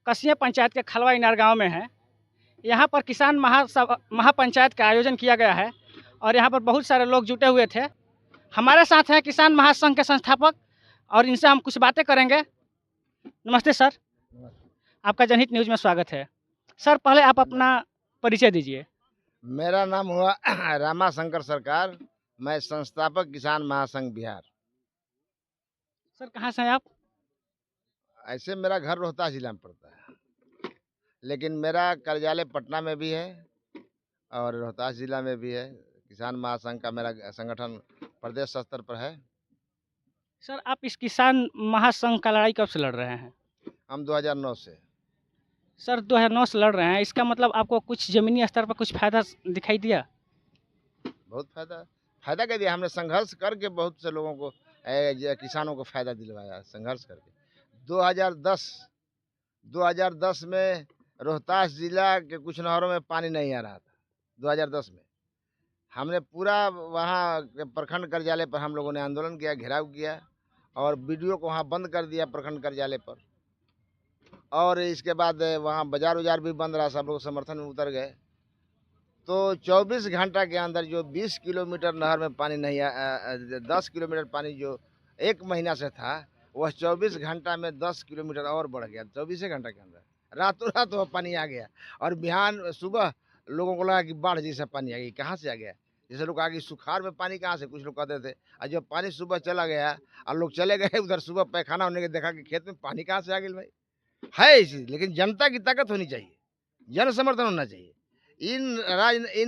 कसिया पंचायत के खलवा इनार गांव में हैं। यहाँ पर किसान महापंचायत का आयोजन किया गया है और यहाँ पर बहुत सारे लोग जुटे हुए थे। हमारे साथ हैं किसान महासंघ के संस्थापक और इनसे हम कुछ बातें करेंगे। नमस्ते सर, आपका जनहित न्यूज़ में स्वागत है। सर, पहले आप अपना परिचय दीजिए। मेरा नाम हुआ रामा शंकर सरकार, मैं संस्थापक किसान महासंघ बिहार। सर, कहाँ से हैं आप? ऐसे मेरा घर रोहतास जिला में पड़ता है, लेकिन मेरा कार्यालय पटना में भी है और रोहतास जिला में भी है। किसान महासंघ का मेरा संगठन प्रदेश स्तर पर है। सर, आप इस किसान महासंघ का लड़ाई कब से लड़ रहे हैं? हम 2009 से। सर, 2009 से लड़ रहे हैं, इसका मतलब आपको कुछ ज़मीनी स्तर पर कुछ फ़ायदा दिखाई दिया? बहुत फायदा कर दिया। हमने संघर्ष करके बहुत से लोगों को किसानों को फायदा दिलवाया। संघर्ष करके 2010 में रोहतास जिला के कुछ नहरों में पानी नहीं आ रहा था। 2010 में हमने पूरा वहाँ के प्रखंड कार्यालय पर हम लोगों ने आंदोलन किया, घेराव किया और वीडियो को वहाँ बंद कर दिया प्रखंड कार्यालय पर। और इसके बाद वहाँ बाजार उजार भी बंद रहा, सब लोग समर्थन में उतर गए। तो 24 घंटा के अंदर जो 20 किलोमीटर नहर में पानी नहीं 10 किलोमीटर पानी जो एक महीना से था, वह 24 घंटा में 10 किलोमीटर और बढ़ गया। 24 घंटा के अंदर रातों रात वह पानी आ गया और बिहान सुबह लोगों को लगा कि बाढ़ जैसा पानी आ गई। कहाँ से आ गया? जैसे लोग आ गई सुखाड़ में पानी कहाँ से, कुछ लोग कहते थे। और जब पानी सुबह चला गया और लोग चले गए उधर, सुबह पैखाना होने के देखा कि खेत में पानी कहाँ से आ गई। भाई है इसी, लेकिन जनता की ताकत होनी चाहिए, जन समर्थन होना चाहिए। इन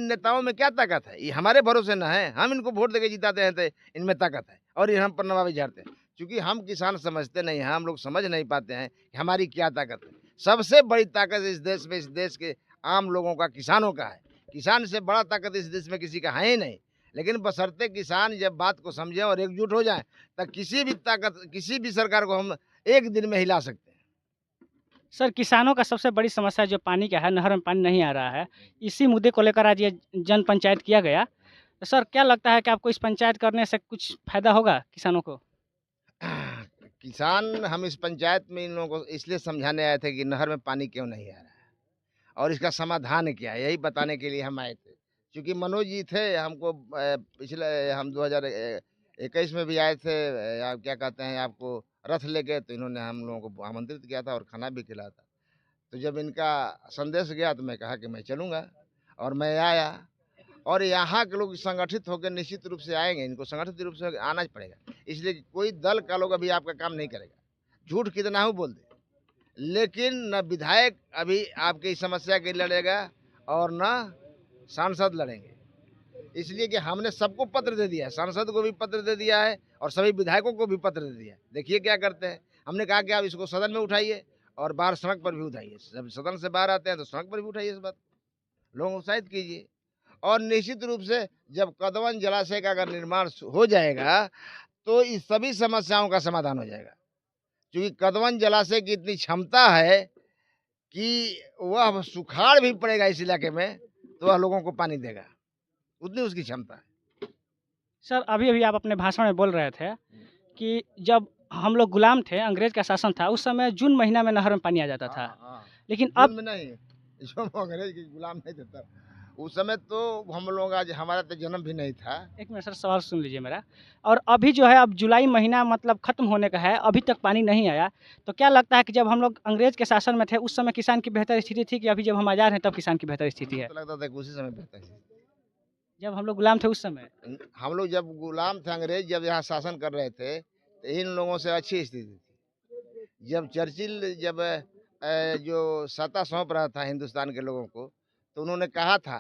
नेताओं में क्या ताकत है? ये हमारे भरोसे न है। हम इनको वोट देके जिताते हैं तो इनमें ताकत है और ये हम पर नवाबी झाड़ते हैं। क्योंकि हम किसान समझते नहीं हैं, हम लोग समझ नहीं पाते हैं कि हमारी क्या ताकत है। सबसे बड़ी ताकत इस देश में, इस देश के आम लोगों का, किसानों का है। किसान से बड़ा ताकत इस देश में किसी का है ही नहीं। लेकिन बशर्ते किसान जब बात को समझें और एकजुट हो जाएं, तब किसी भी सरकार को हम एक दिन में हिला सकते हैं। सर, किसानों का सबसे बड़ी समस्या जो पानी का है, नहर में पानी नहीं आ रहा है। इसी मुद्दे को लेकर आज ये जन पंचायत किया गया। तो सर, क्या लगता है कि आपको इस पंचायत करने से कुछ फ़ायदा होगा किसानों को? किसान, हम इस पंचायत में इन लोगों को इसलिए समझाने आए थे कि नहर में पानी क्यों नहीं आ रहा है और इसका समाधान क्या है, यही बताने के लिए हम आए थे। क्योंकि मनोज जी थे, हमको पिछले हम 2021 में भी आए थे। आप क्या कहते हैं, आपको रथ लेके, तो इन्होंने हम लोगों को आमंत्रित किया था और खाना भी खिलाया था। तो जब इनका संदेश गया तो मैं कहा कि मैं चलूँगा और मैं आया। और यहाँ के लोग संगठित होकर निश्चित रूप से आएंगे, इनको संगठित रूप से आना ही पड़ेगा। इसलिए कि कोई दल का लोग अभी आपका काम नहीं करेगा, झूठ कितना हो बोल दे, लेकिन न विधायक अभी आपकी समस्या के लड़ेगा और न सांसद लड़ेंगे। इसलिए कि हमने सबको पत्र दे दिया है, सांसद को भी पत्र दे दिया है और सभी विधायकों को भी पत्र दे दिया है। देखिए क्या करते हैं। हमने कहा कि आप इसको सदन में उठाइए और बाहर सड़क पर भी उठाइए। जब सदन से बाहर आते हैं तो सड़क पर भी उठाइए, इस बात लोगों को उत्साहित कीजिए। और निश्चित रूप से जब कदवन जलाशय का अगर निर्माण हो जाएगा तो इस सभी समस्याओं का समाधान हो जाएगा। क्योंकि कदवन जलाशय की इतनी क्षमता है कि वह सुखाड़ भी पड़ेगा इस इलाके में तो वह लोगों को पानी देगा, उतनी उसकी क्षमता है। सर, अभी आप अपने भाषण में बोल रहे थे कि जब हम लोग गुलाम थे, अंग्रेज का शासन था, उस समय जून महीना में नहर में पानी आ जाता था। लेकिन अब में नहीं, जो अंग्रेज के गुलाम नहीं देता उस समय, तो हम लोग आज, हमारा तो जन्म भी नहीं था। एक मिनट सर, सवाल सुन लीजिए मेरा। और अभी जो है, अब जुलाई महीना मतलब ख़त्म होने का है, अभी तक पानी नहीं आया। तो क्या लगता है कि जब हम लोग अंग्रेज के शासन में थे उस समय किसान की बेहतर स्थिति थी कि अभी जब हम आज़ाद हैं तब किसान की बेहतर स्थिति है? तो लगता था कि उसी समय बेहतर है। जब हम लोग गुलाम थे उस समय? हम लोग जब गुलाम थे, अंग्रेज जब यहाँ शासन कर रहे थे तो इन लोगों से अच्छी स्थिति थी। जब चर्चिल जो सत्ता सौंप रहा था हिंदुस्तान के लोगों को, तो उन्होंने कहा था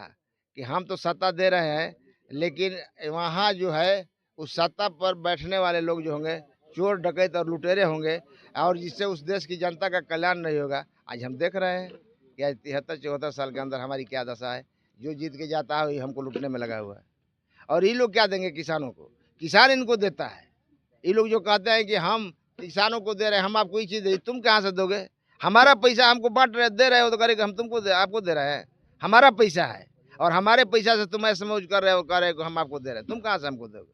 कि हम तो सत्ता दे रहे हैं, लेकिन वहाँ जो है उस सत्ता पर बैठने वाले लोग जो होंगे चोर डकैत और लुटेरे होंगे और जिससे उस देश की जनता का कल्याण नहीं होगा। आज हम देख रहे हैं कि आज 73-74 साल के अंदर हमारी क्या दशा है। जो जीत के जाता है वही हमको लूटने में लगा हुआ है। और ये लोग क्या देंगे किसानों को? किसान इनको देता है। ये लोग जो कहते हैं कि हम किसानों को दे रहे हैं, हम आपको ये चीज़ दे, तुम कहाँ से दोगे? हमारा पैसा हमको बांट रहे, दे रहे हो तो करेगा, हम तुमको आपको दे रहे हैं। हमारा पैसा है और हमारे पैसा से तुम ऐसे मौज कर रहे हो, हम आपको दे रहे हैं, तुम कहाँ से हमको दोगे?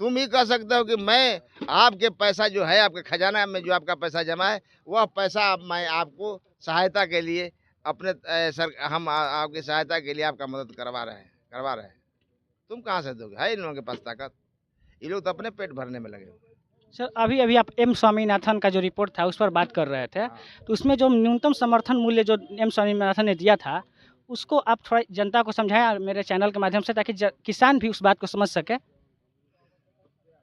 तुम ही कह सकते हो कि मैं आपके पैसा जो है आपके खजाना में जो आपका पैसा जमा है वह पैसा मैं आपको सहायता के लिए अपने हम आपकी सहायता के लिए आपका मदद करवा रहे हैं। तुम कहाँ से दोगे? है इन लोगों के पास ताकत? ये लोग तो अपने पेट भरने में लगे हुए हैं। सर अभी अभी आप एम स्वामीनाथन का जो रिपोर्ट था उस पर बात कर रहे थे, हाँ। तो उसमें जो न्यूनतम समर्थन मूल्य जो एम स्वामीनाथन ने दिया था उसको आप थोड़ा जनता को समझाएं मेरे चैनल के माध्यम से, ताकि किसान भी उस बात को समझ सके।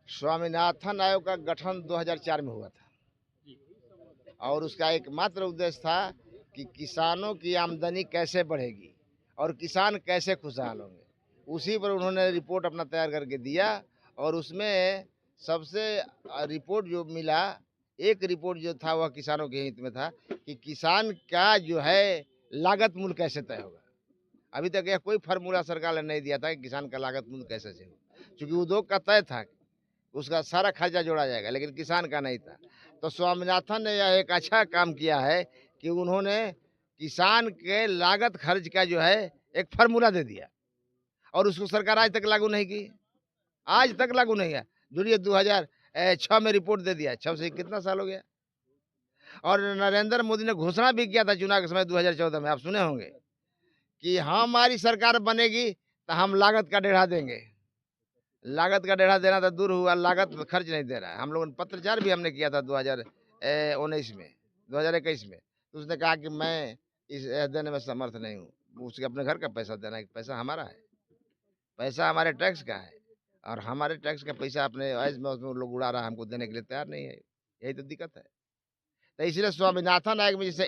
स्वामीनाथन आयोग का गठन 2004 में हुआ था और उसका एकमात्र उद्देश्य था कि किसानों की आमदनी कैसे बढ़ेगी और किसान कैसे खुशहाल होंगे। उसी पर उन्होंने रिपोर्ट अपना तैयार करके दिया और उसमें सबसे रिपोर्ट जो मिला, एक रिपोर्ट जो था वह किसानों के हित में था कि किसान का जो है लागत मूल्य कैसे तय होगा। अभी तक यह कोई फार्मूला सरकार ने नहीं दिया था कि किसान का लागत मूल्य कैसे से हो, क्योंकि उद्योग का तय था उसका सारा खर्चा जोड़ा जाएगा, लेकिन किसान का नहीं था। तो स्वामीनाथन ने यह एक अच्छा काम किया है कि उन्होंने किसान के लागत खर्च का जो है एक फार्मूला दे दिया और उसको सरकार आज तक लागू नहीं की, आज तक लागू नहीं है। जुड़िए 2006 में रिपोर्ट दे दिया, 6 से कितना साल हो गया। और नरेंद्र मोदी ने घोषणा भी किया था चुनाव के समय 2014 में, आप सुने होंगे कि हमारी सरकार बनेगी तो हम लागत का डेढ़ा देंगे। लागत का डेढ़ा देना तो दूर हुआ, लागत खर्च नहीं दे रहा है। हम लोगों ने पत्रचार भी हमने किया था 2019 में, 2021 में। तो उसने कहा कि मैं इस देने में समर्थ नहीं हूँ, उसके अपने घर का पैसा देना है, पैसा हमारा है, पैसा हमारे टैक्स का है और हमारे टैक्स का पैसा अपने ऐश में उसमें लोग उड़ा रहा है, हमको देने के लिए तैयार नहीं है। यही तो दिक्कत है। तो इसलिए स्वामीनाथन आयोग में जैसे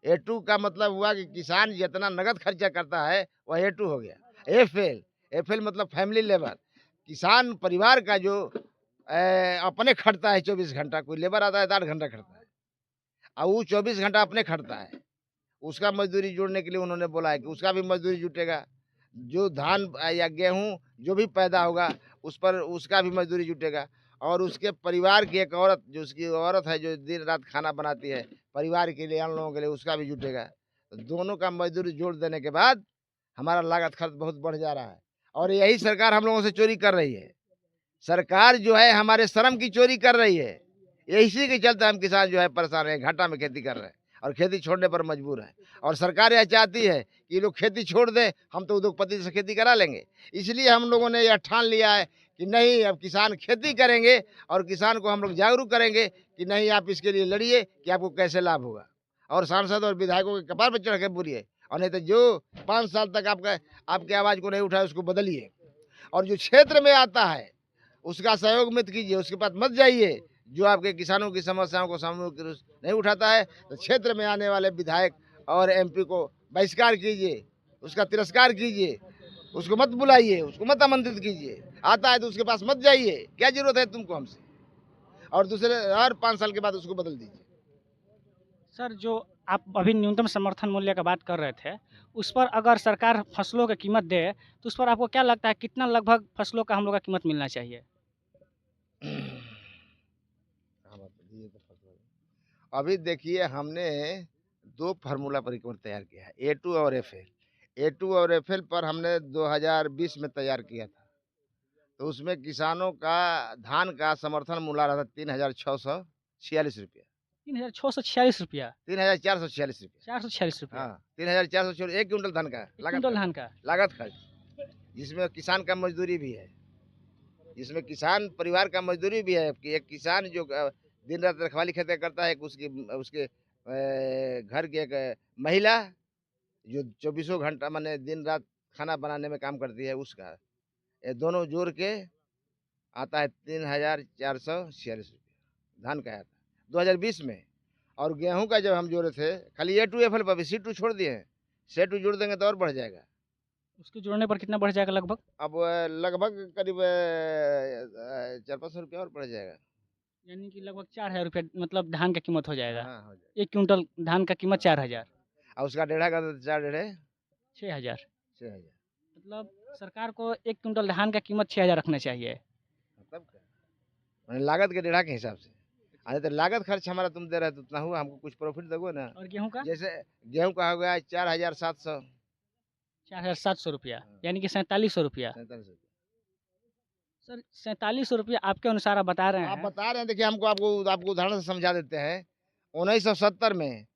A2 का मतलब हुआ कि किसान जितना नगद खर्चा करता है वह A2 हो गया। एफ एल मतलब फैमिली लेबर, किसान परिवार का जो अपने खटता है 24 घंटा, कोई लेबर आता है तो 8 घंटा खटता है और वो 24 घंटा अपने खटता है, उसका मजदूरी जोड़ने के लिए उन्होंने बोला है कि उसका भी मजदूरी जुटेगा। जो धान या गेहूं जो भी पैदा होगा उस पर उसका भी मजदूरी जुटेगा और उसके परिवार की एक औरत, जो उसकी औरत है जो दिन रात खाना बनाती है परिवार के लिए, अन्य लोगों के लिए, उसका भी जुटेगा। तो दोनों का मजदूरी जोड़ देने के बाद हमारा लागत खर्च बहुत बढ़ जा रहा है और यही सरकार हम लोगों से चोरी कर रही है। सरकार जो है हमारे श्रम की चोरी कर रही है। इसी के चलते हम किसान जो है परेशान है, घाटा में खेती कर रहे हैं और खेती छोड़ने पर मजबूर है। और सरकार यह चाहती है कि ये लोग खेती छोड़ दें, हम तो उद्योगपति से खेती करा लेंगे। इसलिए हम लोगों ने यह ठान लिया है कि नहीं, अब किसान खेती करेंगे और किसान को हम लोग जागरूक करेंगे कि नहीं, आप इसके लिए लड़िए कि आपको कैसे लाभ होगा। और सांसद और विधायकों के कपार पर चढ़ के बोलिए, और नहीं तो जो 5 साल तक आपकी आवाज़ को नहीं उठाए उसको बदलिए। और जो क्षेत्र में आता है उसका सहयोग मत कीजिए, उसके पास मत जाइए। जो आपके किसानों की समस्याओं को सामूहिक रूप से नहीं उठाता है तो क्षेत्र में आने वाले विधायक और MP को बहिष्कार कीजिए, उसका तिरस्कार कीजिए, उसको मत बुलाइए, उसको मत आमंत्रित कीजिए। आता है तो उसके पास मत जाइए, क्या जरूरत है तुमको हमसे। और दूसरे हर 5 साल के बाद उसको बदल दीजिए। सर जो आप अभी न्यूनतम समर्थन मूल्य का बात कर रहे थे, उस पर अगर सरकार फसलों की कीमत दे तो उस पर आपको क्या लगता है कितना लगभग फसलों का हम लोग का कीमत मिलना चाहिए? अभी देखिए, हमने 2 फार्मूला पर रिपोर्ट तैयार किया है, A2 और FL। A2 और FL पर हमने 2020 में तैयार किया था। तो उसमें किसानों का धान का समर्थन मूल्य आ रहा था 3646 रुपया, 3646 रुपया, 3446 रुपया। 446 रुपया, हाँ, 3446, 1 क्विंटल धान का एक क्विंटल धान का। लागत खर्च, जिसमें किसान का मजदूरी भी है, जिसमें किसान परिवार का मजदूरी भी है कि एक किसान जो दिन रात रखवाली खेती करता है, उसके घर की एक महिला जो 24 घंटा माने दिन रात खाना बनाने में काम करती है, उसका ये दोनों जोड़ के आता है 3446 रुपया धान का आया था 2020 में। और गेहूं का जब हम जोड़े थे, खाली A2 FL पर भी C2 छोड़ दिए हैं, C2 जोड़ देंगे तो और बढ़ जाएगा। उसके जोड़ने पर कितना बढ़ जाएगा लगभग? अब लगभग करीब 400-500 रुपया और बढ़ जाएगा। यानी कि लगभग 4000 रुपया मतलब धान का कीमत हो जाएगा। हाँ, हो जाएगा। 1 क्विंटल धान का कीमत 4000, और उसका डेढ़ा का 4 डेढ़े 6000। 6000। मतलब सरकार को 1 क्विंटल धान का कीमत 6000 रखना चाहिए। तब क्या, मैंने लागत के डेढ़ा के हिसाब से। अरे तो लागत खर्च हमारा तुम दे रहे हो तो उतना हुआ, हमको कुछ प्रॉफिट दोगे ना। और गेहूं का जैसे गेहूं का हो गया 4700, 4700 रुपया, हाँ, यानी कि 4700 रुपया। 4700। सर 4700 रुपये आपके अनुसार आप बता रहे आप हैं। बता रहे हैं, देखिए हमको आपको आपको उदाहरण से समझा देते हैं। 1970 में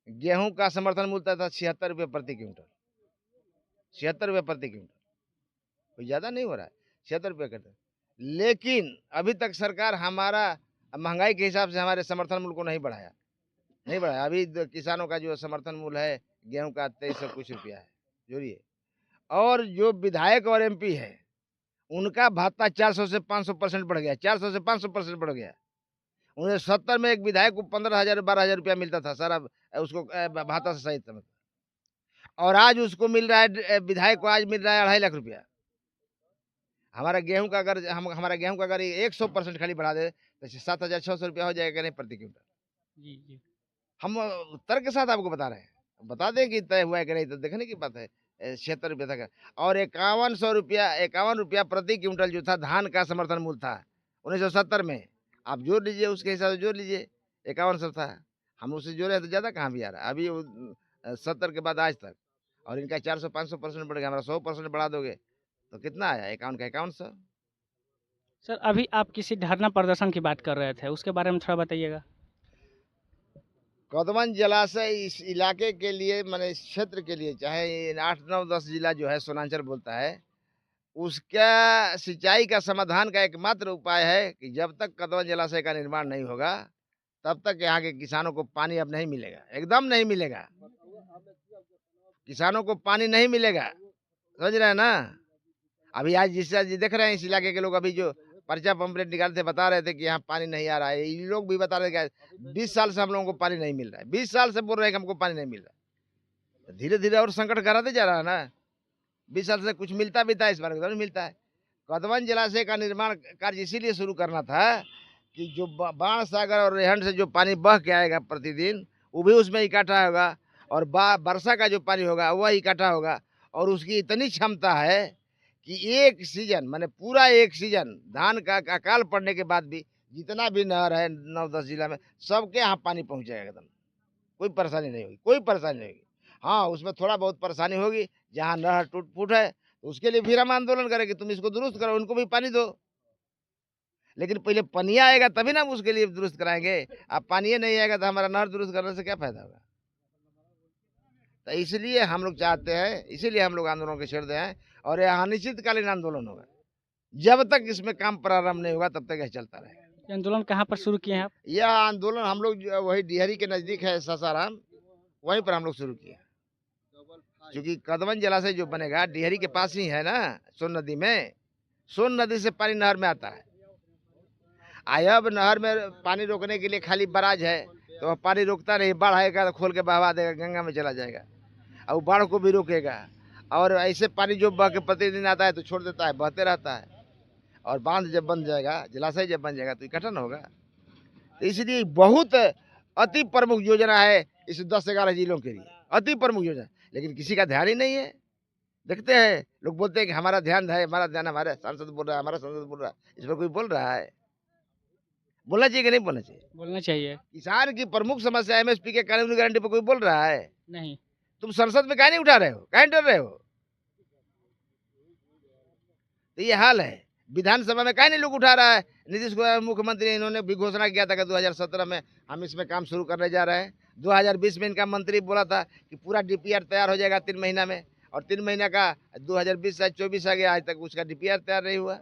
गेहूं का समर्थन मूल्य था 76 रुपये प्रति क्विंटल। 76 रुपये प्रति क्विंटल, कोई ज़्यादा नहीं हो रहा है, 76 रुपये करते। लेकिन अभी तक सरकार हमारा महंगाई के हिसाब से हमारे समर्थन मूल्य को नहीं बढ़ाया, नहीं बढ़ाया। अभी किसानों का जो समर्थन मूल्य है गेहूं का 2300 कुछ रुपया है, जोड़िए। और जो विधायक और एमपी है उनका भत्ता 400 से 500% बढ़ गया, 400 से 500% बढ़ गया। 1970 में एक विधायक को 15,000 12,000 रुपया मिलता था सारा उसको भत्ता से सहित समझ, और आज उसको मिल रहा है, विधायक को आज मिल रहा है 2.5 लाख रुपया। हमारा गेहूं का अगर हमारा गेहूं का अगर 100% खाली बढ़ा दे तो 7,600 रुपया हो जाएगा नहीं प्रति क्विंटल। जी, जी। हम तर्क के साथ आपको बता रहे हैं, बता दें कि तय हुआ है कि नहीं, तो देखने की बात है। 76 रुपये तक, और 51 रुपया प्रति क्विंटल जो था धान का समर्थन मूल्य था 1970 में। आप जोड़ लीजिए, उसके हिसाब से जोड़ लीजिए, 5100 था। हम उससे जोड़े तो ज़्यादा कहाँ भी आ रहा है अभी 70 के बाद आज तक। और इनका 400-500% बढ़ गया, हमारा 100% बढ़ा दोगे तो कितना आया, 51 का 5100। सर अभी आप किसी धरना प्रदर्शन की बात कर रहे थे, उसके बारे में थोड़ा बताइएगा। कदमन जलाशय इस इलाके के लिए, माने इस क्षेत्र के लिए, चाहे 8, 9, 10 जिला जो है सोनांचल बोलता है, उसका सिंचाई का समाधान का एकमात्र उपाय है कि जब तक कदमन जलाशय का निर्माण नहीं होगा तब तक यहाँ के किसानों को पानी अब नहीं मिलेगा, एकदम नहीं मिलेगा। किसानों को पानी नहीं मिलेगा, समझ रहे हैं ना। अभी आज जिस देख रहे हैं इस इलाके के लोग, अभी जो पर्चा पंपलेट निकालते थे बता रहे थे कि यहाँ पानी नहीं आ रहा है। ये लोग भी बता रहे थे कि 20 साल से हम लोगों को पानी नहीं मिल रहा है, 20 साल से बोल रहे हैं कि हमको पानी नहीं मिल रहा है। धीरे धीरे और संकट कराते जा रहा है ना। 20 साल से कुछ मिलता भी था, इस बार नहीं मिलता है। कदमन जलाशय का निर्माण कार्य इसीलिए शुरू करना था कि जो बाण सागर और रेहंड से जो पानी बह के आएगा प्रतिदिन, वो भी उसमें इकट्ठा होगा, और वर्षा का जो पानी होगा वह इकट्ठा होगा। और उसकी इतनी क्षमता है कि एक सीजन, माने पूरा एक सीजन धान का अकाल पड़ने के बाद भी जितना भी नहर है 9-10 जिला में, सबके यहाँ पानी पहुँच जाएगा एकदम, कोई परेशानी नहीं होगी, कोई परेशानी नहीं होगी। हाँ, उसमें थोड़ा बहुत परेशानी होगी, जहाँ नहर टूट फूट है तो उसके लिए फिर हम आंदोलन करेंगे, तुम इसको दुरुस्त करो, उनको भी पानी दो। लेकिन पहले पनिया आएगा तभी ना हम उसके लिए दुरुस्त कराएंगे। अब पानी नहीं आएगा तो हमारा नहर दुरुस्त करने से क्या फायदा होगा। तो इसलिए हम लोग चाहते हैं, इसीलिए हम लोग आंदोलन के छेड़ हैं, और यह अनिश्चितकालीन आंदोलन होगा। जब तक इसमें काम प्रारंभ नहीं होगा तब तक यह चलता रहेगा। ये आंदोलन कहाँ पर शुरू किए हैं आप? यह आंदोलन हम लोग वही डिहरी के नज़दीक है सासाराम, वहीं पर हम लोग शुरू किया। क्योंकि कदमन जलाशय जो बनेगा डिहरी के पास ही है ना, सोन नदी में, सोन नदी से पानी नहर में आता है। अब नहर में पानी रोकने के लिए खाली बराज है, तो वह पानी रोकता नहीं, बाढ़ आएगा तो खोल के बहवा देगा, गंगा में चला जाएगा, और बाढ़ को भी रोकेगा। और ऐसे पानी जो बह के प्रतिदिन आता है तो छोड़ देता है, बहते रहता है। और बांध जब बन जाएगा, जलाशय जब बन जाएगा तो इकट्ठा न होगा। तो इसलिए बहुत अति प्रमुख योजना है इस 10-11 जिलों के लिए, अति प्रमुख योजना। लेकिन किसी का ध्यान ही नहीं है। देखते हैं लोग बोलते हैं कि हमारा ध्यान है, हमारा ध्यान, हमारे सांसद बोल रहा है, हमारा सांसद बोल रहा है। इस पर कोई बोल रहा है? बोलना चाहिए कि नहीं बोलना चाहिए? बोलना चाहिए। किसान की प्रमुख समस्या एमएसपी के कानूनी गारंटी पर कोई बोल रहा है? नहीं। तुम संसद में काहे नहीं उठा रहे हो, काहे डर रहे हो? तो ये हाल है। विधानसभा में काहे नहीं लोग उठा रहा है? नीतीश कुमार मुख्यमंत्री, इन्होंने भी घोषणा किया था कि 2017 में हम इसमें काम शुरू करने जा रहे हैं। 2020 में इनका मंत्री बोला था कि पूरा डीपीआर तैयार हो जाएगा 3 महीना में, और 3 महीना का 2020 से 24 आ गया, आज तक उसका डीपीआर तैयार नहीं हुआ।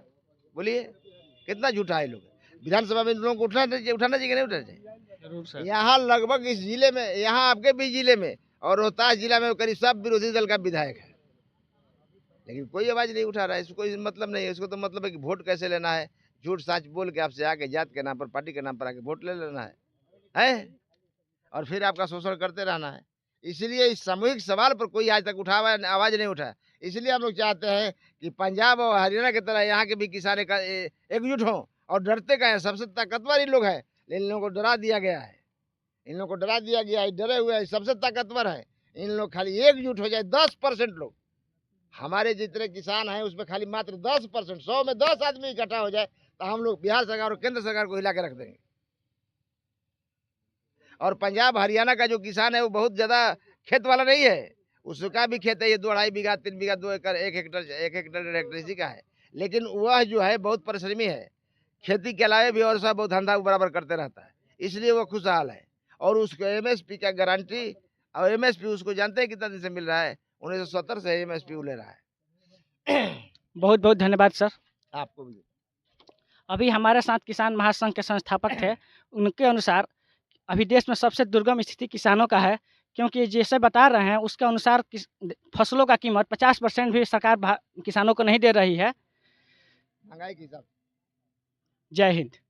बोलिए कितना झूठा है लोग। विधानसभा में इन लोगों को उठाना चाहिए कि नहीं उठाना चाहिए? जरूर सर। यहाँ लगभग इस जिले में, यहाँ आपके भी जिले में और रोहतास जिला में करीब सब विरोधी दल का विधायक है, लेकिन कोई आवाज नहीं उठा रहा है। इसको कोई मतलब नहीं है। इसको तो मतलब है कि वोट कैसे लेना है, झूठ साच बोल के आपसे आके जात के नाम पर, पार्टी के नाम पर आके वोट ले लेना है, और फिर आपका शोषण करते रहना है। इसलिए इस सामूहिक सवाल पर कोई आज तक आवाज नहीं उठा। इसलिए हम लोग चाहते हैं कि पंजाब और हरियाणा की तरह यहाँ के भी किसान एकजुट हों, और डरते का है, सबसे ताकतवर इन लोग है, लेकिन इन लोगों को डरा दिया गया है। इन लोगों को डरा दिया गया है, डरे हुए हैं, सबसे ताकतवर है। इन लोग खाली एकजुट हो जाए, 10% लोग, हमारे जितने किसान हैं उसमें खाली मात्र 10%, 100 में 10 आदमी इकट्ठा हो जाए तो हम लोग बिहार सरकार और केंद्र सरकार को हिला के रख देंगे। और पंजाब हरियाणा का जो किसान है वो बहुत ज़्यादा खेत वाला नहीं है, उसका भी खेत है, ये 2-2.5 बीघा, 3 बीघा, 2 एकड़, 1 हेक्टेयर, 1 हेक्टेयर इसी का है। लेकिन वह जो है बहुत परिश्रमी है, खेती के अलावा भी और सब बहुत धंधा बराबर करते रहता है, इसलिए वो खुशहाल है। और उसको एमएसपी का गारंटी और एमएसपी उसको जानते हैं कितना दिन से मिल रहा है, 1970 से एमएसपी वो ले रहा है। बहुत बहुत धन्यवाद सर। आपको भी। अभी हमारे साथ किसान महासंघ के संस्थापक थे, उनके अनुसार अभी देश में सबसे दुर्गम स्थिति किसानों का है, क्योंकि जैसे बता रहे हैं उसके अनुसार फसलों का कीमत 50% भी सरकार किसानों को नहीं दे रही है। महंगाई के हिसाब से। जय हिंद।